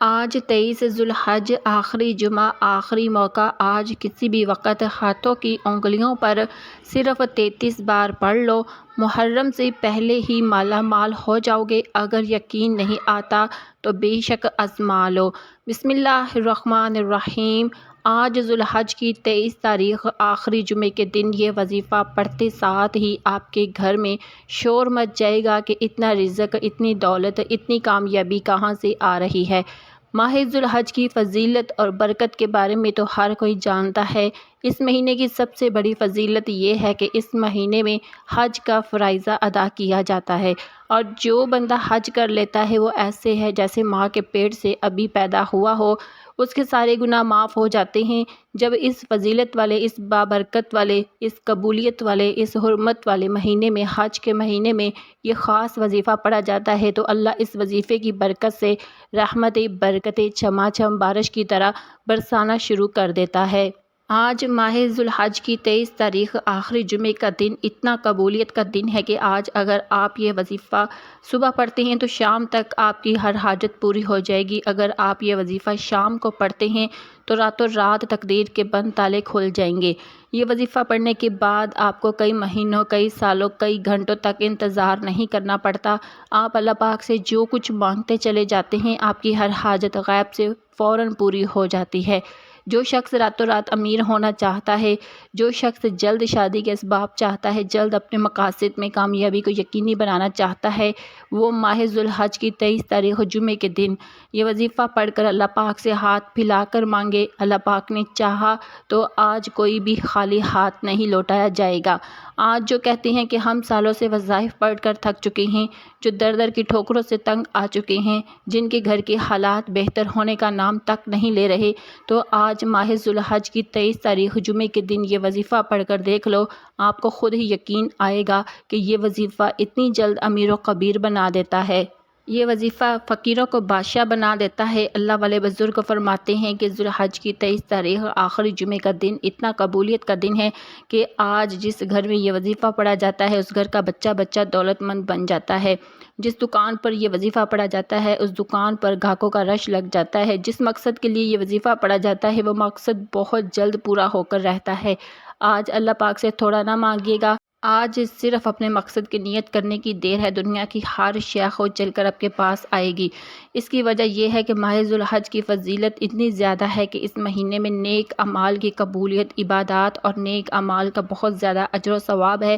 آج 23 ذوالحج آخری جمعہ آخری موقع۔ آج کسی بھی وقت ہاتھوں کی انگلیوں پر صرف 33 بار پڑھ لو، محرم سے پہلے ہی مالا مال ہو جاؤ گے۔ اگر یقین نہیں آتا تو بے شک آزما لو۔ بسم اللہ الرحمن الرحیم۔ آج ذوالحج کی 23 تاریخ آخری جمعے کے دن یہ وظیفہ پڑھتے ساتھ ہی آپ کے گھر میں شور مچ جائے گا کہ اتنا رزق، اتنی دولت، اتنی کامیابی کہاں سے آ رہی ہے۔ ماہ ذوالحج کی فضیلت اور برکت کے بارے میں تو ہر کوئی جانتا ہے۔ اس مہینے کی سب سے بڑی فضیلت یہ ہے کہ اس مہینے میں حج کا فریضہ ادا کیا جاتا ہے، اور جو بندہ حج کر لیتا ہے وہ ایسے ہے جیسے ماں کے پیٹ سے ابھی پیدا ہوا ہو۔ اس کے سارے گناہ معاف ہو جاتے ہیں۔ جب اس فضیلت والے، اس بابرکت والے، اس قبولیت والے، اس حرمت والے مہینے میں، حج کے مہینے میں یہ خاص وظیفہ پڑھا جاتا ہے تو اللہ اس وظیفے کی برکت سے رحمتیں، برکتیں چھما چھم بارش کی طرح برسانا شروع کر دیتا ہے۔ آج ماہ ذوالحج کی 23 تاریخ آخری جمعے کا دن اتنا قبولیت کا دن ہے کہ آج اگر آپ یہ وظیفہ صبح پڑھتے ہیں تو شام تک آپ کی ہر حاجت پوری ہو جائے گی۔ اگر آپ یہ وظیفہ شام کو پڑھتے ہیں تو راتوں رات تقدیر کے بند تالے کھل جائیں گے۔ یہ وظیفہ پڑھنے کے بعد آپ کو کئی مہینوں، کئی سالوں، کئی گھنٹوں تک انتظار نہیں کرنا پڑتا۔ آپ اللہ پاک سے جو کچھ مانگتے چلے جاتے ہیں، آپ کی ہر حاجت غیب سے فوراً پوری ہو جاتی ہے۔ جو شخص راتوں رات امیر ہونا چاہتا ہے، جو شخص جلد شادی کے اسباب چاہتا ہے، جلد اپنے مقاصد میں کامیابی کو یقینی بنانا چاہتا ہے، وہ ماہ ذوالحج کی 23 تاریخ جمعے کے دن یہ وظیفہ پڑھ کر اللہ پاک سے ہاتھ پھیلا کر مانگے۔ اللہ پاک نے چاہا تو آج کوئی بھی خالی ہاتھ نہیں لوٹایا جائے گا۔ آج جو کہتے ہیں کہ ہم سالوں سے وظائف پڑھ کر تھک چکے ہیں، جو در در کی ٹھوکروں سے تنگ آ چکے ہیں، جن کے گھر کے حالات بہتر ہونے کا نام تک نہیں لے رہے، تو آج ماہ ذوالحج کی 23 تاریخ جمعے کے دن یہ وظیفہ پڑھ کر دیکھ لو۔ آپ کو خود ہی یقین آئے گا کہ یہ وظیفہ اتنی جلد امیر و کبیر بنا دیتا ہے۔ یہ وظیفہ فقیروں کو بادشاہ بنا دیتا ہے۔ اللہ والے بزرگ فرماتے ہیں کہ ذوالحج کی 23 تاریخ آخری جمعے کا دن اتنا قبولیت کا دن ہے کہ آج جس گھر میں یہ وظیفہ پڑھا جاتا ہے اس گھر کا بچہ بچہ دولت مند بن جاتا ہے۔ جس دکان پر یہ وظیفہ پڑھا جاتا ہے اس دکان پر گاہکوں کا رش لگ جاتا ہے۔ جس مقصد کے لیے یہ وظیفہ پڑھا جاتا ہے وہ مقصد بہت جلد پورا ہو کر رہتا ہے۔ آج اللہ پاک سے تھوڑا نہ مانگیے گا، آج صرف اپنے مقصد کی نیت کرنے کی دیر ہے، دنیا کی ہر شے خود چل کر آپ کے پاس آئے گی۔ اس کی وجہ یہ ہے کہ ماہ ذوالحج کی فضیلت اتنی زیادہ ہے کہ اس مہینے میں نیک اعمال کی قبولیت، عبادات اور نیک اعمال کا بہت زیادہ اجر و ثواب ہے۔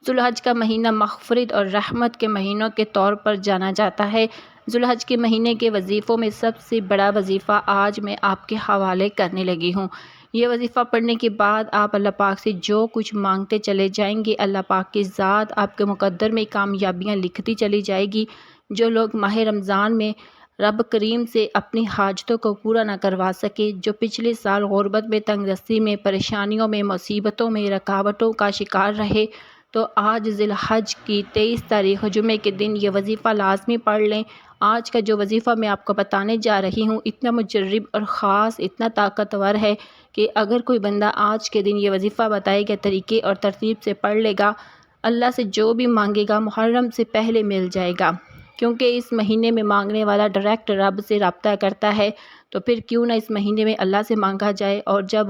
ذوالحج کا مہینہ مغفرت اور رحمت کے مہینوں کے طور پر جانا جاتا ہے۔ ذوالحج کے مہینے کے وظیفوں میں سب سے بڑا وظیفہ آج میں آپ کے حوالے کرنے لگی ہوں۔ یہ وظیفہ پڑھنے کے بعد آپ اللہ پاک سے جو کچھ مانگتے چلے جائیں گے، اللہ پاک کی ذات آپ کے مقدر میں کامیابیاں لکھتی چلی جائے گی۔ جو لوگ ماہ رمضان میں رب کریم سے اپنی حاجتوں کو پورا نہ کروا سکے، جو پچھلے سال غربت میں، تنگ دستی میں، پریشانیوں میں، مصیبتوں میں، رکاوٹوں کا شکار رہے، تو آج ذی الحج کی 23 تاریخ جمعے کے دن یہ وظیفہ لازمی پڑھ لیں۔ آج کا جو وظیفہ میں آپ کو بتانے جا رہی ہوں اتنا مجرب اور خاص، اتنا طاقتور ہے کہ اگر کوئی بندہ آج کے دن یہ وظیفہ بتائے گئے طریقے اور ترتیب سے پڑھ لے گا، اللہ سے جو بھی مانگے گا محرم سے پہلے مل جائے گا۔ کیونکہ اس مہینے میں مانگنے والا ڈائریکٹ رب سے رابطہ کرتا ہے، تو پھر کیوں نہ اس مہینے میں اللہ سے مانگا جائے۔ اور جب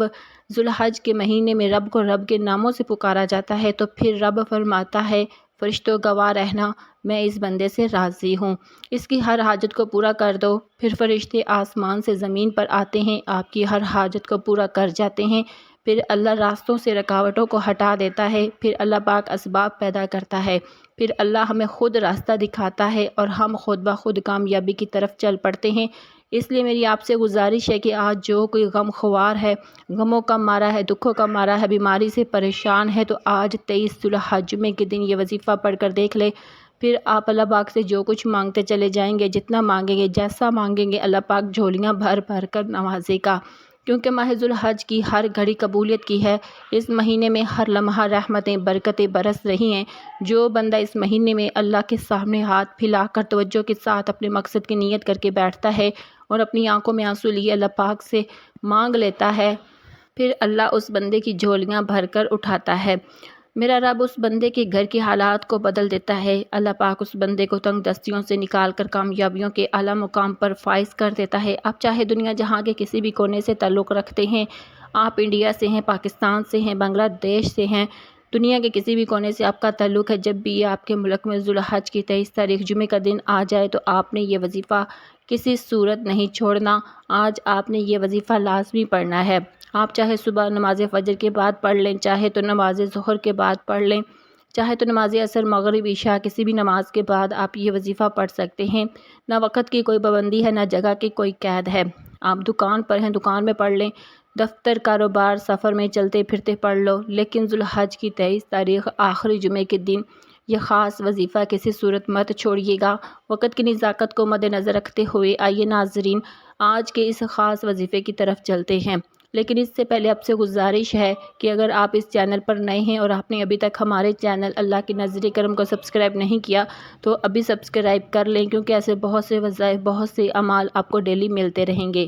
ذوالحج کے مہینے میں رب کو رب کے ناموں سے پکارا جاتا ہے تو پھر رب فرماتا ہے، فرشتوں گواہ رہنا، میں اس بندے سے راضی ہوں، اس کی ہر حاجت کو پورا کر دو۔ پھر فرشتے آسمان سے زمین پر آتے ہیں، آپ کی ہر حاجت کو پورا کر جاتے ہیں۔ پھر اللہ راستوں سے رکاوٹوں کو ہٹا دیتا ہے، پھر اللہ پاک اسباب پیدا کرتا ہے، پھر اللہ ہمیں خود راستہ دکھاتا ہے اور ہم خود بخود کامیابی کی طرف چل پڑتے ہیں۔ اس لیے میری آپ سے گزارش ہے کہ آج جو کوئی غم خوار ہے، غموں کا مارا ہے، دکھوں کا مارا ہے، بیماری سے پریشان ہے، تو آج 23 ذوالحج جمعے کے دن یہ وظیفہ پڑھ کر دیکھ لے۔ پھر آپ اللہ پاک سے جو کچھ مانگتے چلے جائیں گے، جتنا مانگیں گے، جیسا مانگیں گے، اللہ پاک جھولیاں بھر بھر کر نوازے گا۔ کیونکہ ماہ ذوالحج کی ہر گھڑی قبولیت کی ہے۔ اس مہینے میں ہر لمحہ رحمتیں، برکتیں برس رہی ہیں۔ جو بندہ اس مہینے میں اللہ کے سامنے ہاتھ پھیلا کر توجہ کے ساتھ اپنے مقصد کی نیت کر کے بیٹھتا ہے اور اپنی آنکھوں میں آنسو لیے اللہ پاک سے مانگ لیتا ہے، پھر اللہ اس بندے کی جھولیاں بھر کر اٹھاتا ہے۔ میرا رب اس بندے کے گھر کے حالات کو بدل دیتا ہے۔ اللہ پاک اس بندے کو تنگ دستیوں سے نکال کر کامیابیوں کے اعلیٰ مقام پر فائز کر دیتا ہے۔ آپ چاہے دنیا جہاں کے کسی بھی کونے سے تعلق رکھتے ہیں، آپ انڈیا سے ہیں، پاکستان سے ہیں، بنگلہ دیش سے ہیں، دنیا کے کسی بھی کونے سے آپ کا تعلق ہے، جب بھی یہ آپ کے ملک میں ذو الحج کی 23 تاریخ جمعے کا دن آ جائے تو آپ نے یہ وظیفہ کسی صورت نہیں چھوڑنا۔ آج آپ نے یہ وظیفہ لازمی پڑھنا ہے۔ آپ چاہے صبح نماز فجر کے بعد پڑھ لیں، چاہے تو نماز ظہر کے بعد پڑھ لیں، چاہے تو نماز عصر، مغرب، عشاء، کسی بھی نماز کے بعد آپ یہ وظیفہ پڑھ سکتے ہیں۔ نہ وقت کی کوئی پابندی ہے، نہ جگہ کی کوئی قید ہے۔ آپ دکان پر ہیں، دکان میں پڑھ لیں، دفتر، کاروبار، سفر میں چلتے پھرتے پڑھ لو، لیکن ذو الحج کی 23 تاریخ آخری جمعے کے دن یہ خاص وظیفہ کسی صورت مت چھوڑیے گا۔ وقت کی نزاکت کو مد نظر رکھتے ہوئے آئیے ناظرین آج کے اس خاص وظیفے کی طرف چلتے ہیں، لیکن اس سے پہلے آپ سے گزارش ہے کہ اگر آپ اس چینل پر نئے ہیں اور آپ نے ابھی تک ہمارے چینل اللہ کی نظر کرم کو سبسکرائب نہیں کیا تو ابھی سبسکرائب کر لیں، کیونکہ ایسے بہت سے وظائف، بہت سے اعمال آپ کو ڈیلی ملتے رہیں گے۔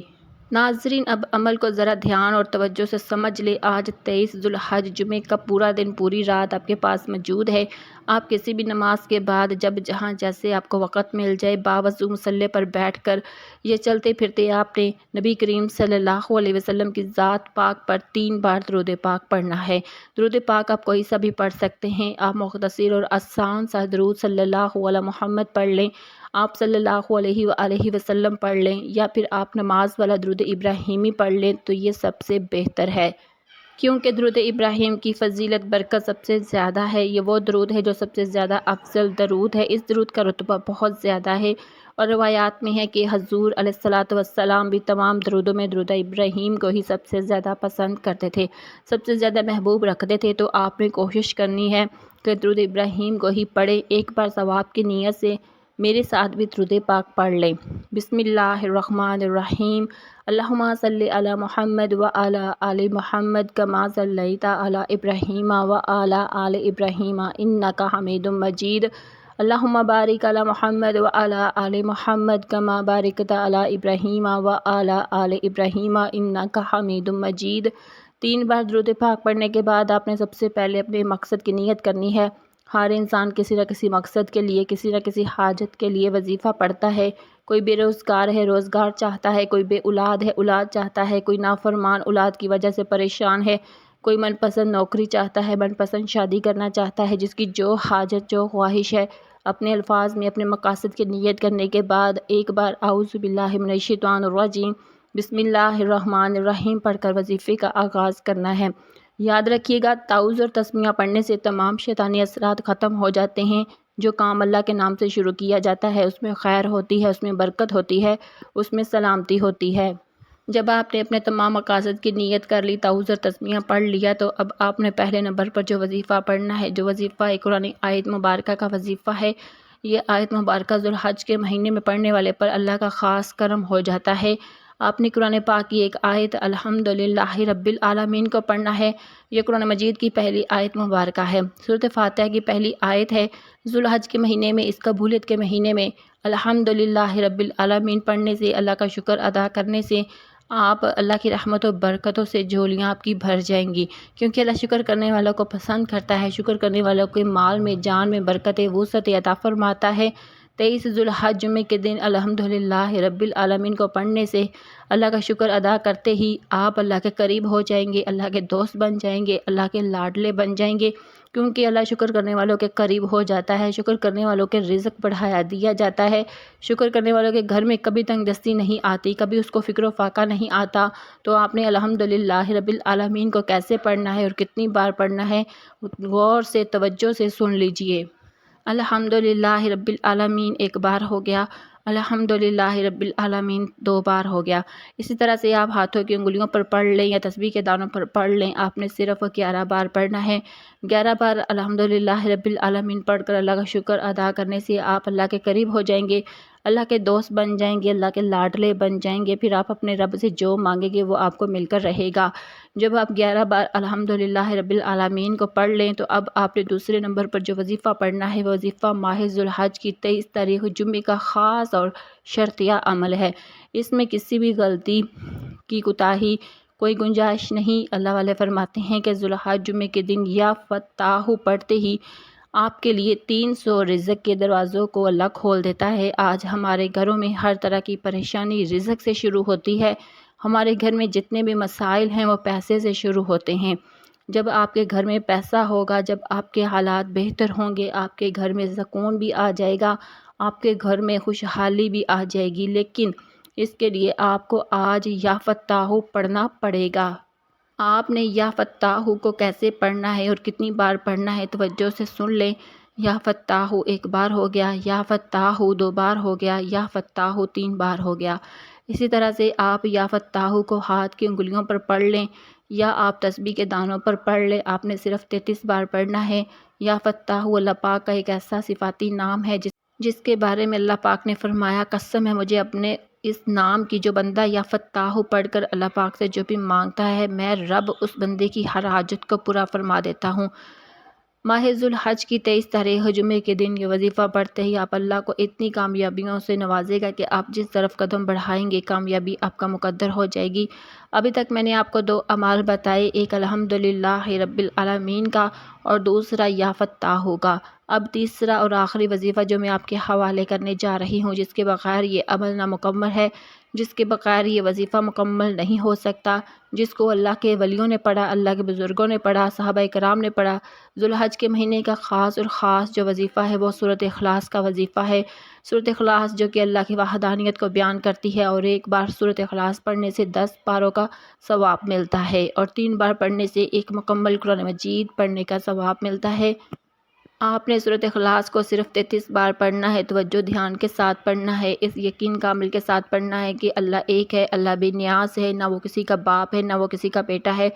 ناظرین اب عمل کو ذرا دھیان اور توجہ سے سمجھ لیں۔ آج 23 ذو الحج جمعے کا پورا دن، پوری رات آپ کے پاس موجود ہے۔ آپ کسی بھی نماز کے بعد جب جہاں جیسے آپ کو وقت مل جائے باوضو مصلی پر بیٹھ کر یہ چلتے پھرتے آپ نے نبی کریم صلی اللہ علیہ وسلم کی ذات پاک پر 3 بار درود پاک پڑھنا ہے۔ درود پاک آپ کوئی سا بھی پڑھ سکتے ہیں۔ آپ مختصر اور آسان سا درود صلی اللہ علی محمد پڑھ لیں، آپ صلی اللہ علیہ وآلہ وسلم پڑھ لیں، یا پھر آپ نماز والا درود ابراہیمی پڑھ لیں تو یہ سب سے بہتر ہے، کیونکہ درود ابراہیم کی فضیلت برکت سب سے زیادہ ہے۔ یہ وہ درود ہے جو سب سے زیادہ افضل درود ہے۔ اس درود کا رتبہ بہت زیادہ ہے، اور روایات میں ہے کہ حضور علیہ الصلاۃ والسلام بھی تمام درودوں میں درود ابراہیم کو ہی سب سے زیادہ پسند کرتے تھے، سب سے زیادہ محبوب رکھتے تھے۔ تو آپ نے کوشش کرنی ہے کہ درود ابراہیم کو ہی پڑھیں۔ ایک بار ثواب کی نیت سے میرے ساتھ بھی درود پاک پڑھ لیں۔ بسم اللہ الرحمن الرحیم، اللہم صلی علی محمد وعلی آل محمد کما صلیت علی ابراہیم وعلی آل ابراہیم انک حمید مجید، اللہم بارک علی محمد وعلی آل محمد کما بارکت علی ابراہیم وعلی آل ابراہیم انک حمید مجید۔ 3 بار درود پاک پڑھنے کے بعد آپ نے سب سے پہلے اپنے مقصد کی نیت کرنی ہے۔ ہر انسان کسی نہ کسی مقصد کے لیے، کسی نہ کسی حاجت کے لیے وظیفہ پڑھتا ہے۔ کوئی بے روزگار ہے، روزگار چاہتا ہے، کوئی بے اولاد ہے، اولاد چاہتا ہے، کوئی نافرمان اولاد کی وجہ سے پریشان ہے، کوئی من پسند نوکری چاہتا ہے، من پسند شادی کرنا چاہتا ہے، جس کی جو حاجت، جو خواہش ہے، اپنے الفاظ میں اپنے مقاصد کی نیت کرنے کے بعد ایک بار اعوذ باللہ من الشیطان الرجیم بسم اللہ الرحمن الرحیم پڑھ کر وظیفے کا آغاز کرنا ہے۔ یاد رکھیے گا تعوذ اور تسمیہ پڑھنے سے تمام شیطانی اثرات ختم ہو جاتے ہیں۔ جو کام اللہ کے نام سے شروع کیا جاتا ہے اس میں خیر ہوتی ہے، اس میں برکت ہوتی ہے، اس میں سلامتی ہوتی ہے۔ جب آپ نے اپنے تمام مقاصد کی نیت کر لی، تعوذ اور تسمیہ پڑھ لیا، تو اب آپ نے پہلے نمبر پر جو وظیفہ پڑھنا ہے، جو وظیفہ ایک قرآن آیت مبارکہ کا وظیفہ ہے، یہ آیت مبارکہ ذو الحج کے مہینے میں پڑھنے والے پر اللہ کا خاص کرم ہو جاتا ہے۔ آپ نے قرآن پاک کی ایک آیت الحمدللہ رب العالمین کو پڑھنا ہے۔ یہ قرآن مجید کی پہلی آیت مبارکہ ہے، سورۃ فاتحہ کی پہلی آیت ہے۔ ذو الحج کے مہینے میں، اس قبولیت کے مہینے میں الحمدللہ رب العالمین پڑھنے سے، اللہ کا شکر ادا کرنے سے آپ اللہ کی رحمت و برکتوں سے جھولیاں آپ کی بھر جائیں گی، کیونکہ اللہ شکر کرنے والوں کو پسند کرتا ہے، شکر کرنے والوں کے مال میں، جان میں برکت وسعت عطا فرماتا ہے۔ 23 ذو الحج جمعے کے دن الحمدللہ رب العالمین کو پڑھنے سے اللہ کا شکر ادا کرتے ہی آپ اللہ کے قریب ہو جائیں گے، اللہ کے دوست بن جائیں گے، اللہ کے لاڈلے بن جائیں گے، کیونکہ اللہ شکر کرنے والوں کے قریب ہو جاتا ہے، شکر کرنے والوں کے رزق بڑھایا دیا جاتا ہے، شکر کرنے والوں کے گھر میں کبھی تنگ دستی نہیں آتی، کبھی اس کو فکر و فاقہ نہیں آتا۔ تو آپ نے الحمدللہ رب العالمین کو کیسے پڑھنا ہے اور کتنی بار پڑھنا ہے، غور سے، توجہ سے سن لیجئے۔ الحمدللہ رب العالمین ایک بار ہو گیا، الحمدللہ رب العالمین 2 بار ہو گیا۔ اسی طرح سے آپ ہاتھوں کی انگلیوں پر پڑھ لیں یا تسبیح کے دانوں پر پڑھ لیں، آپ نے صرف 11 بار پڑھنا ہے۔ 11 بار الحمدللہ رب العالمین پڑھ کر اللہ کا شکر ادا کرنے سے آپ اللہ کے قریب ہو جائیں گے، اللہ کے دوست بن جائیں گے، اللہ کے لاڈلے بن جائیں گے، پھر آپ اپنے رب سے جو مانگیں گے وہ آپ کو مل کر رہے گا۔ جب آپ 11 بار الحمدللہ رب العالمین کو پڑھ لیں تو اب آپ نے دوسرے نمبر پر جو وظیفہ پڑھنا ہے وہ وظیفہ ماہ ذو الحج کی 23 تاریخ جمعے کا خاص اور شرطیہ عمل ہے۔ اس میں کسی بھی غلطی کی کوتاہی کوئی گنجائش نہیں۔ اللہ والے فرماتے ہیں کہ ذوالحج جمعے کے دن یا فتاح پڑھتے ہی آپ کے لیے 300 رزق کے دروازوں کو اللہ کھول دیتا ہے۔ آج ہمارے گھروں میں ہر طرح کی پریشانی رزق سے شروع ہوتی ہے۔ ہمارے گھر میں جتنے بھی مسائل ہیں وہ پیسے سے شروع ہوتے ہیں۔ جب آپ کے گھر میں پیسہ ہوگا، جب آپ کے حالات بہتر ہوں گے، آپ کے گھر میں سکون بھی آ جائے گا، آپ کے گھر میں خوشحالی بھی آ جائے گی۔ لیکن اس کے لیے آپ کو آج یا فتاح پڑھنا پڑے گا۔ آپ نے یا فتاح کو کیسے پڑھنا ہے اور کتنی بار پڑھنا ہے توجہ سے سن لیں۔ یا فتاح ایک بار ہو گیا، یا فتاح 2 بار ہو گیا، یا فتاح 3 بار ہو گیا۔ اسی طرح سے آپ یا فتاح کو ہاتھ کی انگلیوں پر پڑھ لیں یا آپ تسبیح کے دانوں پر پڑھ لیں۔ آپ نے صرف 33 بار پڑھنا ہے۔ یا فتاح اللہ پاک کا ایک ایسا صفاتی نام ہے جس کے بارے میں اللہ پاک نے فرمایا، قسم ہے مجھے اپنے اس نام کی، جو بندہ یا فتاح پڑھ کر اللہ پاک سے جو بھی مانگتا ہے، میں رب اس بندے کی ہر حاجت کو پورا فرما دیتا ہوں۔ ماہ ذوالحج کی 23 تاریخ جمعے کے دن یہ وظیفہ پڑھتے ہی آپ اللہ کو اتنی کامیابیوں سے نوازے گا کہ آپ جس طرف قدم بڑھائیں گے کامیابی آپ کا مقدر ہو جائے گی۔ ابھی تک میں نے آپ کو 2 اعمال بتائے، ایک الحمدللہ رب العالمین کا اور دوسرا یا فتاح کا۔ اب تیسرا اور آخری وظیفہ جو میں آپ کے حوالے کرنے جا رہی ہوں، جس کے بغیر یہ عمل نامکمل ہے، جس کے بغیر یہ وظیفہ مکمل نہیں ہو سکتا، جس کو اللہ کے ولیوں نے پڑھا، اللہ کے بزرگوں نے پڑھا، صحابہ کرام نے پڑھا۔ ذوالحج کے مہینے کا خاص اور خاص جو وظیفہ ہے وہ سورۃ اخلاص کا وظیفہ ہے۔ سورۃ اخلاص جو کہ اللہ کی وحدانیت کو بیان کرتی ہے، اور ایک بار سورۃ اخلاص پڑھنے سے 10 پاروں کا ثواب ملتا ہے، اور 3 بار پڑھنے سے ایک مکمل قرآن مجید پڑھنے کا ثواب ملتا ہے۔ آپ نے سورۃ اخلاص کو صرف 33 بار پڑھنا ہے، توجہ دھیان کے ساتھ پڑھنا ہے، اس یقین کامل کے ساتھ پڑھنا ہے کہ اللہ ایک ہے، اللہ بے نیاز ہے، نہ وہ کسی کا باپ ہے، نہ وہ کسی کا بیٹا ہے،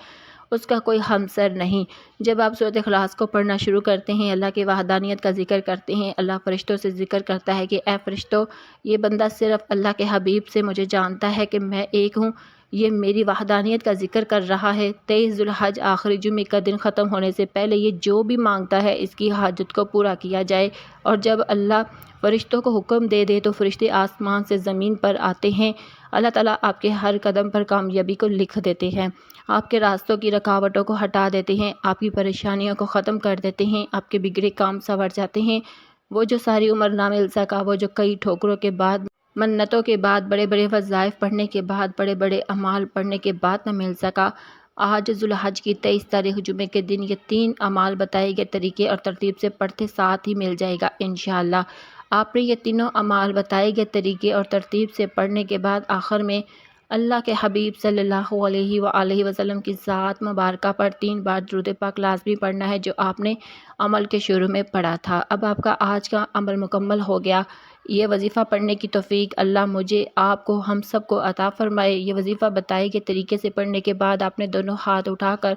اس کا کوئی ہمسر نہیں۔ جب آپ سورۃ اخلاص کو پڑھنا شروع کرتے ہیں، اللہ کی وحدانیت کا ذکر کرتے ہیں، اللہ فرشتوں سے ذکر کرتا ہے کہ اے فرشتوں، یہ بندہ صرف اللہ کے حبیب سے مجھے جانتا ہے کہ میں ایک ہوں، یہ میری وحدانیت کا ذکر کر رہا ہے۔ 23 ذوالحج آخری جمعے کا دن ختم ہونے سے پہلے یہ جو بھی مانگتا ہے اس کی حاجت کو پورا کیا جائے، اور جب اللہ فرشتوں کو حکم دے دے تو فرشتے آسمان سے زمین پر آتے ہیں۔ اللہ تعالیٰ آپ کے ہر قدم پر کامیابی کو لکھ دیتے ہیں، آپ کے راستوں کی رکاوٹوں کو ہٹا دیتے ہیں، آپ کی پریشانیوں کو ختم کر دیتے ہیں، آپ کے بگڑے کام سنور جاتے ہیں۔ وہ جو ساری عمر نہ مل سکا، وہ جو کئی ٹھوکروں کے بعد، منتوں کے بعد، بڑے بڑے وظائف پڑھنے کے بعد، بڑے بڑے اعمال پڑھنے کے بعد نہ مل سکا، آج ذوالحج کی 23 تاریخ جمعے کے دن یہ 3 اعمال بتائے گئے طریقے اور ترتیب سے پڑھتے ساتھ ہی مل جائے گا انشاءاللہ۔ آپ نے یہ تینوں اعمال بتائے گئے طریقے اور ترتیب سے پڑھنے کے بعد آخر میں اللہ کے حبیب صلی اللہ علیہ وآلہ وسلم کی ذات مبارکہ پر 3 بار درود پاک لازمی پڑھنا ہے، جو آپ نے عمل کے شروع میں پڑھا تھا۔ اب آپ کا آج کا عمل مکمل ہو گیا۔ یہ وظیفہ پڑھنے کی توفیق اللہ مجھے، آپ کو، ہم سب کو عطا فرمائے۔ یہ وظیفہ بتائے گئے طریقے سے پڑھنے کے بعد آپ نے دونوں ہاتھ اٹھا کر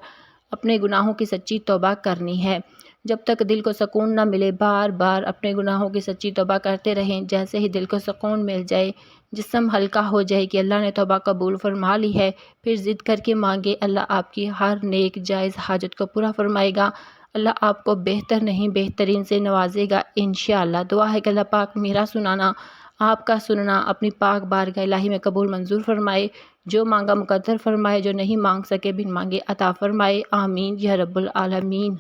اپنے گناہوں کی سچی توبہ کرنی ہے۔ جب تک دل کو سکون نہ ملے بار بار اپنے گناہوں کی سچی توبہ کرتے رہیں۔ جیسے ہی دل کو سکون مل جائے، جسم ہلکا ہو جائے کہ اللہ نے توبہ قبول فرما لی ہے، پھر ضد کر کے مانگے، اللہ آپ کی ہر نیک جائز حاجت کو پورا فرمائے گا۔ اللہ آپ کو بہتر نہیں بہترین سے نوازے گا انشاءاللہ۔ دعا ہے کہ اللہ پاک میرا سنانا، آپ کا سننا اپنی پاک بارگاہ الہی میں قبول منظور فرمائے، جو مانگا مقدر فرمائے، جو نہیں مانگ سکے بن مانگے عطا فرمائے، آمین یا رب العالمین۔